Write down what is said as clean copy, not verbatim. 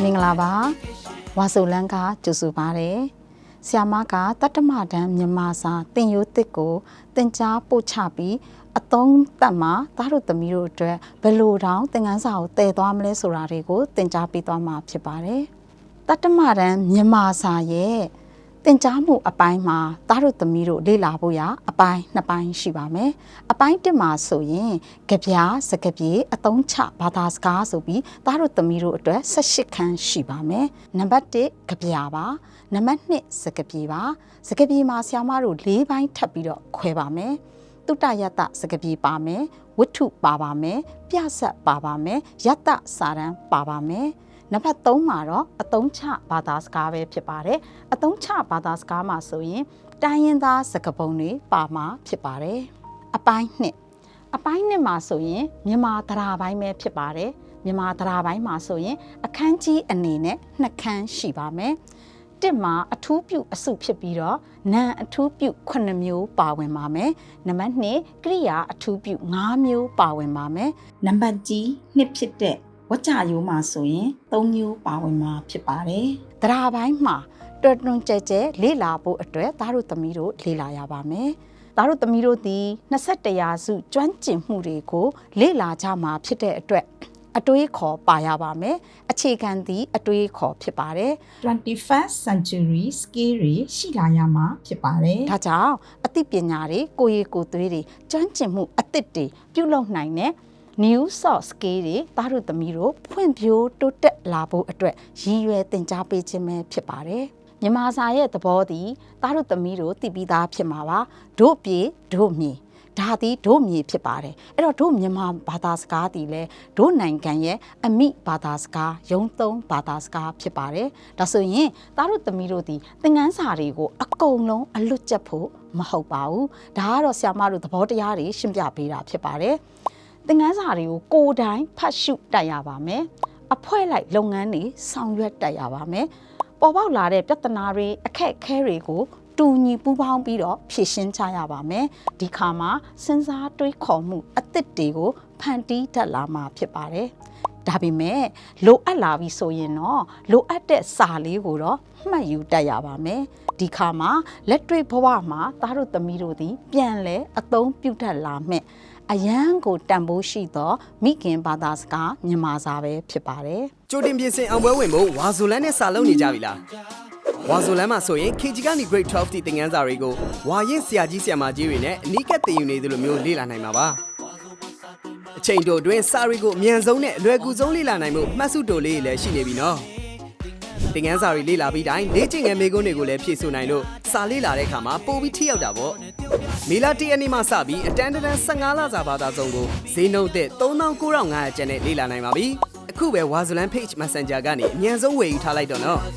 မင်္ဂလာပါဝါဆိုလန်းကကြိုဆိုပါတယ်ဆ iam မကတတ္တမတန်းမြန်မာစာတင်ရိုးတစ်ကိုတင်ကြားပို့ချပြီးအသုံးသက်မှာသားတို့သမီးတို့အတွက်ဘယ်လိုတောင်သင်ခန်းစာကိုတည်သွားမလဲဆိုတာတွေကိုတင်ကြားပေးသွားမှာဖြစ်ပါတယ်တတ္တမတန်းမြန်မာစာရဲ့တင်ကြားမှုအပိုင်းမှာသားတို့သမီးတို့လေ့လာဖို့ရအပိုင်း2ပိုင်းရှိပါမယ်အပိုင်း1မှာဆိုရင်ကြပြစကားပြေအသုံးချဘာသာစကားဆိုပြီးသားတို့သမီးတို့အတွက်18ခန်းရှိပါမယ်နံပါတ်1ကြပြပါနံပါတ်2စကားပြေပါစကားပြေမှာဆ iam မတို့4ပိုင်းထပ်ပြီးတော့ခွဲပါမယ်တုတ္တယတ္တစကားပြေပါမယ်ဝတ္ထုပါပါမယ်ပြဆက်ပါပါမယ်ယတ္တစာရန်ပါပါမယ်နံပါတ်3မှာတော့အသုံးချဘာသာစကားပဲဖြစ်ပါတယ်အသုံးချဘာသာစကားမှာဆိုရင်တိုင်းရင်းသားစကားပုံတွေပါမှာဖြစ်ပါတယ်အပိုင်း2မှာဆိုရင်မြန်မာသရာပိုင်းပဲဖြစ်ပါတယ်မြန်မာသရာပိုင်းမှာဆိုရင်အခန်းကြီးအနေနဲ့2ခန်းရှိပါမယ်1မှာအထူးပြုအစုဖြစ်ပြီးတော့နာမ်အထူးပြု9မျိုးပါဝင်ပါမယ်နံပါတ်2ကရိယာအထူးပြု5မျိုးပါဝင်ပါမယ်နံပါတ်ကြီး2ဖြစ်တဲ့ဝကြရိုးမှာဆိုရင်3မျိုးပါဝင်မှာဖြစ်ပါတယ်။တရားပိုင်းမှာတွတွန်ကြဲကြဲလေ့လာဖို့အတွက်သားတို့သမီးတို့လေ့လာရပါမယ်။သားတို့သမီးတို့ဒီ21ရာစုကျွမ်းကျင်မှုတွေကိုလေ့လာကြမှာဖြစ်တဲ့အတွက်အတွေးခေါ်ပါရပါမယ်။အခြေခံသည်အတွေးခေါ်ဖြစ်ပါတယ်။ 21st century skill တွေရှိလာရမှာဖြစ်ပါတယ်။ဒါကြောင့်အသိပညာတွေကိုယ်ရည်ကိုယ်သွေးတွေကျွမ်းကျင်မှုအသစ်တွေပြုလုပ်နိုင်တဲ့new soft skill တွေသားတို့သမီးတို့ဖွံ့ဖြိုးတိုးတက်လာဖို့အတွက်ရည်ရွယ်သင်ကြားပေးခြင်းပဲဖြစ်ပါတယ်။မြန်မာစာရဲ့သဘောသည်သားတို့သမီးတို့သိပြီးသားဖြစ်မှာပါ။တို့ပြေတို့မြေဒါသည်တို့မြေဖြစ်ပါတယ်။အဲ့တော့တို့မြန်မာဘာသာစကားသည်လည်းတို့နိုင်ငံရဲ့အမိဘာသာစကားရုံးသုံးဘာသာစကားဖြစ်ပါတယ်။ဒါဆိုရင်သားတို့သမီးတို့သည်သင်ခန်းစာတွေကိုအကုန်လုံးအလွတ်ကျက်ဖို့မဟုတ်ပါဘူး။ဒါကတော့ဆ iam မတို့သဘောတရားတွေရှင်းပြပေးတာဖြစ်ပါတယ်။သင်ခန်းစာတွေကိုကိုယ်တိုင်ဖတ်ရှုတတ်ရပါမယ်။အဖွဲ့လိုက်လုပ်ငန်းတွေဆောင်ရွက်တတ်ရပါမယ်။ပေါ်ပေါက်လာတဲ့ပြဿနာတွေအခက်အခဲတွေကိုတူညီပူးပေါင်းပြီးတော့ဖြေရှင်းကြရပါမယ်။ဒီခါမှာစဉ်းစားတွေးခေါ်မှုအသစ်တွေကိုဖန်တီးတတ်လာမှာဖြစ်ပါတယ်။ဒါပေမဲ့လိုအပ်လာပြီဆိုရင်တော့လိုအပ်တဲ့စာလေးကိုတော့မှတ်ယူတတ်ရပါမယ်။ဒီခါမှာလက်တွေ့ဘဝမှာသားတို့သမီးတို့သည်ပြန်လဲအသုံးပြုတတ်လာမယ်။အရန်ကိုတန်ဖိုးရှိသောမိခင်ဘာသာစကားမြန်မာစာပဲဖြစ်ပါတယ်။ကြိုတင်ပြင်ဆင်အောင်ပွဲဝင်ဖို့ဝါဆိုလန်းနဲ့စာလုံးနေကြပြီလား။ဝါဆိုလန်းမှာဆိုရင် KG ကနေ Grade 12တိသင်ခန်းစာတွေကိုဝါရင်ဆရာကြီးဆရာမကြီးတွေနဲ့အနီးကပ်သင်ယူနေသလိုမျိုးလေ့လာနိုင်မှာပါ။အချိန်တိုအတွင်းစာတွေကိုအမြန်ဆုံးနဲ့အလွယ်ကူဆုံးလေ့လာနိုင်မှုမှတ်စုတိုလေးလည်းရှိနေပြီနော်။သင်ခန်းစာတွေလေ့လာပြီးတိုင်းလေ့ကျင့်ငယ်မေးခွန်းတွေကိုလည်းဖြေဆိုနိုင်လို့စာလေ့လာတဲ့အခါမှာပိုပြီးထိရောက်တာပေါ့။မေလ1ရက်နေ့မှစပြီးအတန်း15လစာဘာသာစုံကိုဈေးနှုန်းသစ်39,500ကျပ်နဲ့လေ့လာနိုင်ပါပြီ။အခုပဲဝါဇလန် Page Messenger ကနေအမြန်ဆုံးဝယ်ယူထားလိုက်တော့နော်။